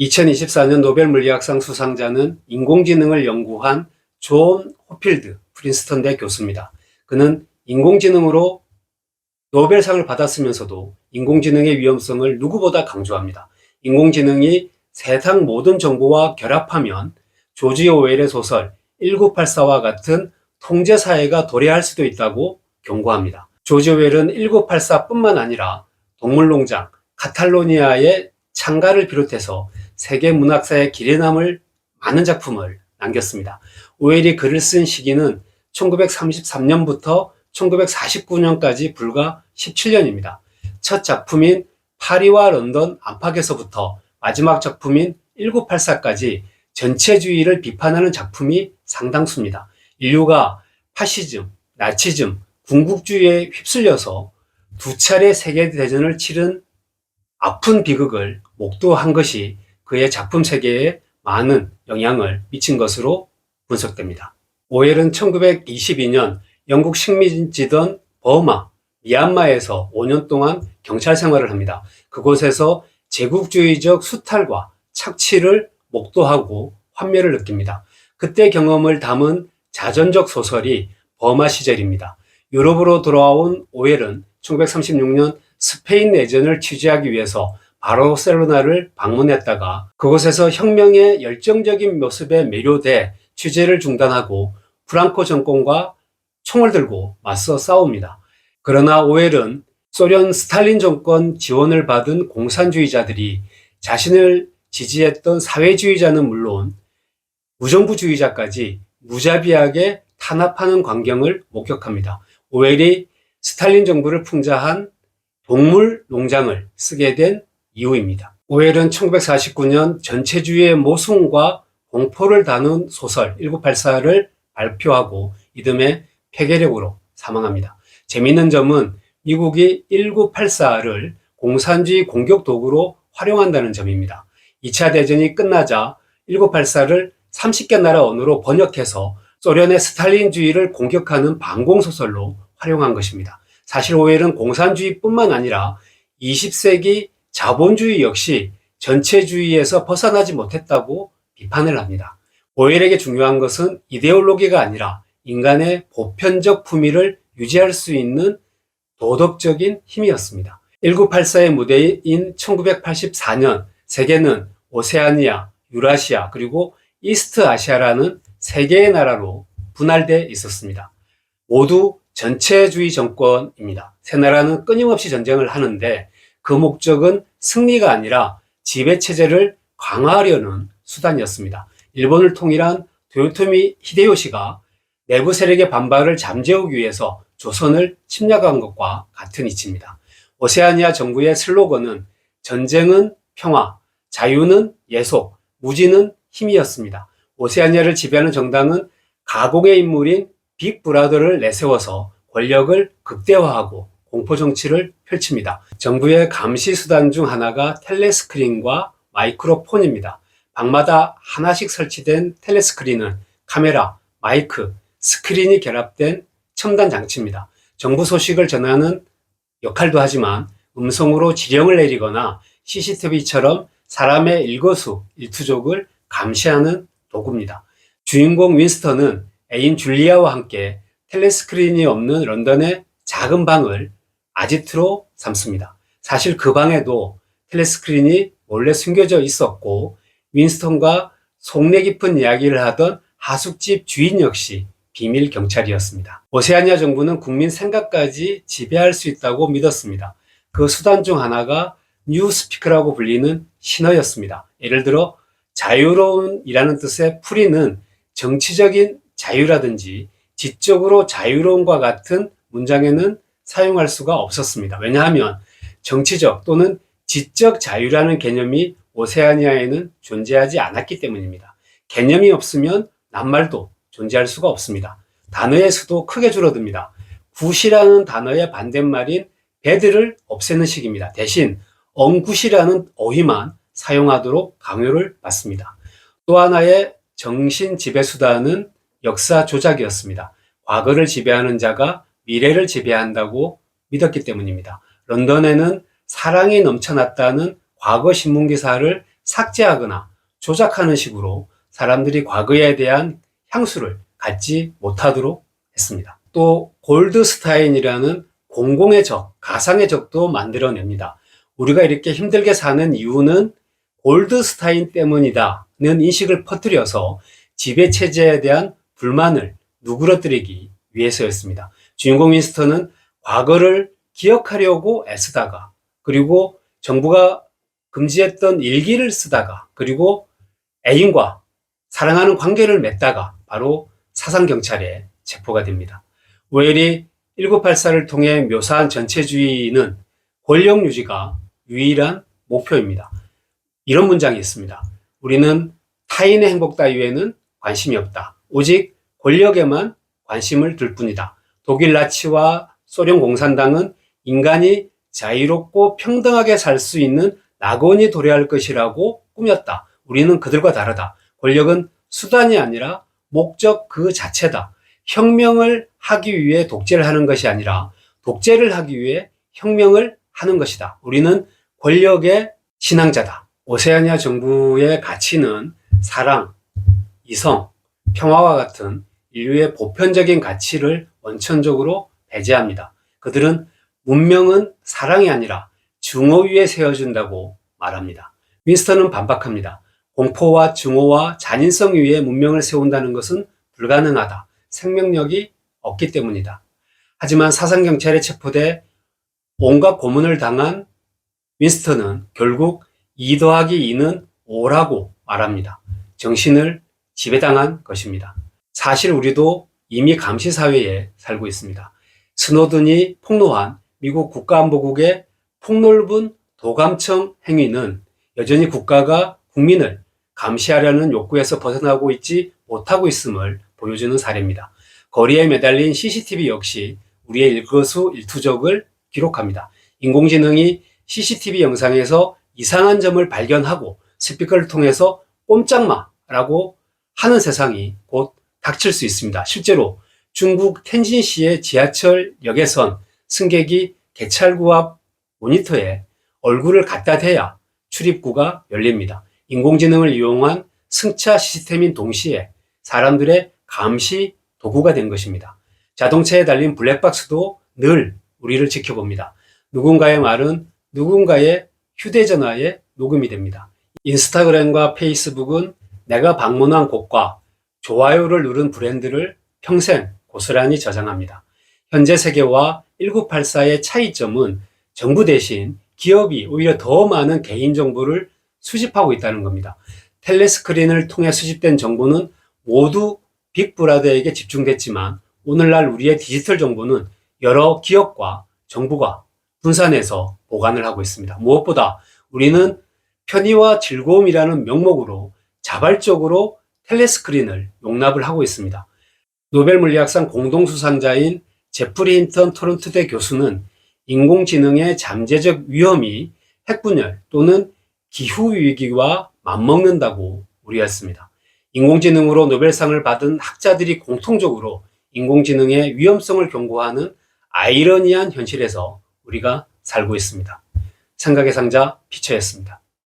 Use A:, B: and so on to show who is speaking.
A: 2024년 노벨 물리학상 수상자는 인공지능을 연구한 존 호필드 프린스턴대 교수입니다. 그는 인공지능으로 노벨상을 받았으면서도 인공지능의 위험성을 누구보다 강조합니다. 인공지능이 세상 모든 정보와 결합하면 조지 오웰의 소설 1984와 같은 통제사회가 도래할 수도 있다고 경고합니다. 조지 오웰은 1984뿐만 아니라 동물농장, 카탈로니아의 창가를 비롯해서 세계 문학사에 길에 남을 많은 작품을 남겼습니다. 오웰이 글을 쓴 시기는 1933년부터 1949년까지 불과 17년입니다. 첫 작품인 파리와 런던 안팎에서부터 마지막 작품인 1984까지 전체주의를 비판하는 작품이 상당수입니다. 인류가 파시즘, 나치즘, 군국주의에 휩쓸려서 두 차례 세계대전을 치른 아픈 비극을 목도한 것이 그의 작품 세계에 많은 영향을 미친 것으로 분석됩니다. 오웰은 1922년 영국 식민지던 버마, 미얀마에서 5년 동안 경찰 생활을 합니다. 그곳에서 제국주의적 수탈과 착취를 목도하고 환멸을 느낍니다. 그때 경험을 담은 자전적 소설이 버마 시절입니다. 유럽으로 돌아온 오웰은 1936년 스페인 내전을 취재하기 위해서 바르셀로나를 방문했다가 그곳에서 혁명의 열정적인 모습에 매료돼 취재를 중단하고 프랑코 정권과 총을 들고 맞서 싸웁니다. 그러나 오웰은 소련 스탈린 정권 지원을 받은 공산주의자들이 자신을 지지했던 사회주의자는 물론 무정부주의자까지 무자비하게 탄압하는 광경을 목격합니다. 오웰이 스탈린 정부를 풍자한 동물 농장을 쓰게 된 이유입니다. 오웰은 1949년 전체주의의 모순과 공포를 다룬 소설 1984를 발표하고 이듬해 폐결핵으로 사망합니다. 재미있는 점은 미국이 1984를 공산주의 공격 도구로 활용한다는 점입니다. 2차 대전이 끝나자 1984를 30개 나라 언어로 번역해서 소련의 스탈린주의를 공격하는 반공소설로 활용한 것입니다. 사실 오웰은 공산주의뿐만 아니라 20세기 자본주의 역시 전체주의에서 벗어나지 못했다고 비판을 합니다. 오웰에게 중요한 것은 이데올로기가 아니라 인간의 보편적 품위를 유지할 수 있는 도덕적인 힘이었습니다. 1984의 무대인 1984년 세계는 오세아니아, 유라시아 그리고 이스트 아시아라는 세 개의 나라로 분할돼 있었습니다. 모두 전체주의 정권입니다. 세 나라는 끊임없이 전쟁을 하는데 그 목적은 승리가 아니라 지배체제를 강화하려는 수단이었습니다. 일본을 통일한 도요토미 히데요시가 내부 세력의 반발을 잠재우기 위해서 조선을 침략한 것과 같은 이치입니다. 오세아니아 정부의 슬로건은 전쟁은 평화, 자유는 예속, 무지는 힘이었습니다. 오세아니아를 지배하는 정당은 가공의 인물인 빅브라더를 내세워서 권력을 극대화하고 공포정치를 펼칩니다. 정부의 감시 수단 중 하나가 텔레스크린과 마이크로폰입니다. 방마다 하나씩 설치된 텔레스크린은 카메라, 마이크, 스크린이 결합된 첨단 장치입니다. 정부 소식을 전하는 역할도 하지만 음성으로 지령을 내리거나 CCTV처럼 사람의 일거수일투족을 감시하는 도구입니다. 주인공 윈스턴은 애인 줄리아와 함께 텔레스크린이 없는 런던의 작은 방을 아지트로 삼습니다. 사실 그 방에도 텔레스크린이 몰래 숨겨져 있었고 윈스턴과 속내 깊은 이야기를 하던 하숙집 주인 역시 비밀 경찰이었습니다. 오세아니아 정부는 국민 생각까지 지배할 수 있다고 믿었습니다. 그 수단 중 하나가 뉴스피크라고 불리는 신어였습니다. 예를 들어 자유로운이라는 뜻의 풀이는 정치적인 자유라든지 지적으로 자유로움과 같은 문장에는 사용할 수가 없었습니다. 왜냐하면 정치적 또는 지적 자유라는 개념이 오세아니아에는 존재하지 않았기 때문입니다. 개념이 없으면 낱말도 존재할 수가 없습니다. 단어의 수도 크게 줄어듭니다. 굿이라는 단어의 반대말인 bad를 없애는 식입니다. 대신 엉굿이라는 어휘만 사용하도록 강요를 받습니다. 또 하나의 정신 지배 수단은 역사 조작이었습니다. 과거를 지배하는 자가 미래를 지배한다고 믿었기 때문입니다. 런던에는 사랑이 넘쳐났다는 과거 신문 기사를 삭제하거나 조작하는 식으로 사람들이 과거에 대한 향수를 갖지 못하도록 했습니다. 또 골드스타인이라는 공공의 적, 가상의 적도 만들어냅니다. 우리가 이렇게 힘들게 사는 이유는 골드스타인 때문이다는 인식을 퍼뜨려서 지배체제에 대한 불만을 누그러뜨리기 위해서였습니다. 주인공 윈스턴은 과거를 기억하려고 애쓰다가, 그리고 정부가 금지했던 일기를 쓰다가, 그리고 애인과 사랑하는 관계를 맺다가 바로 사상경찰에 체포가 됩니다. 오웰이 1984를 통해 묘사한 전체주의는 권력 유지가 유일한 목표입니다. 이런 문장이 있습니다. 우리는 타인의 행복 따위에는 관심이 없다. 오직 권력에만 관심을 둘 뿐이다. 독일 나치와 소련 공산당은 인간이 자유롭고 평등하게 살 수 있는 낙원이 도래할 것이라고 꾸몄다. 우리는 그들과 다르다. 권력은 수단이 아니라 목적 그 자체다. 혁명을 하기 위해 독재를 하는 것이 아니라 독재를 하기 위해 혁명을 하는 것이다. 우리는 권력의 신앙자다. 오세아니아 정부의 가치는 사랑, 이성, 평화와 같은 인류의 보편적인 가치를 원천적으로 배제합니다. 그들은 문명은 사랑이 아니라 증오 위에 세워준다고 말합니다. 윈스턴은 반박합니다. 공포와 증오와 잔인성 위에 문명을 세운다는 것은 불가능하다. 생명력이 없기 때문이다. 하지만 사상경찰에 체포돼 온갖 고문을 당한 윈스턴은 결국 2 더하기 2는 5라고 말합니다. 정신을 지배당한 것입니다. 사실 우리도 이미 감시사회에 살고 있습니다. 스노든이 폭로한 미국 국가안보국의 폭넓은 도감청 행위는 여전히 국가가 국민을 감시하려는 욕구에서 벗어나고 있지 못하고 있음을 보여주는 사례입니다. 거리에 매달린 CCTV 역시 우리의 일거수일투족을 기록합니다. 인공지능이 CCTV 영상에서 이상한 점을 발견하고 스피커를 통해서 꼼짝마라고 하는 세상이 곧 닥칠 수 있습니다. 실제로 중국 텐진시의 지하철역에선 승객이 개찰구 앞 모니터에 얼굴을 갖다 대야 출입구가 열립니다. 인공지능을 이용한 승차 시스템인 동시에 사람들의 감시 도구가 된 것입니다. 자동차에 달린 블랙박스도 늘 우리를 지켜봅니다. 누군가의 말은 누군가의 휴대전화에 녹음이 됩니다. 인스타그램과 페이스북은 내가 방문한 곳과 좋아요를 누른 브랜드를 평생 고스란히 저장합니다. 현재 세계와 1984의 차이점은 정부 대신 기업이 오히려 더 많은 개인정보를 수집하고 있다는 겁니다. 텔레스크린을 통해 수집된 정보는 모두 빅브라더에게 집중됐지만 오늘날 우리의 디지털 정보는 여러 기업과 정부가 분산해서 보관을 하고 있습니다. 무엇보다 우리는 편의와 즐거움이라는 명목으로 자발적으로 텔레스크린을 용납을 하고 있습니다. 노벨 물리학상 공동수상자인 제프리 힌턴 토론토대 교수는 인공지능의 잠재적 위험이 핵분열 또는 기후위기와 맞먹는다고 우려했습니다. 인공지능으로 노벨상을 받은 학자들이 공통적으로 인공지능의 위험성을 경고하는 아이러니한 현실에서 우리가 살고 있습니다. 생각의 상자 피처였습니다.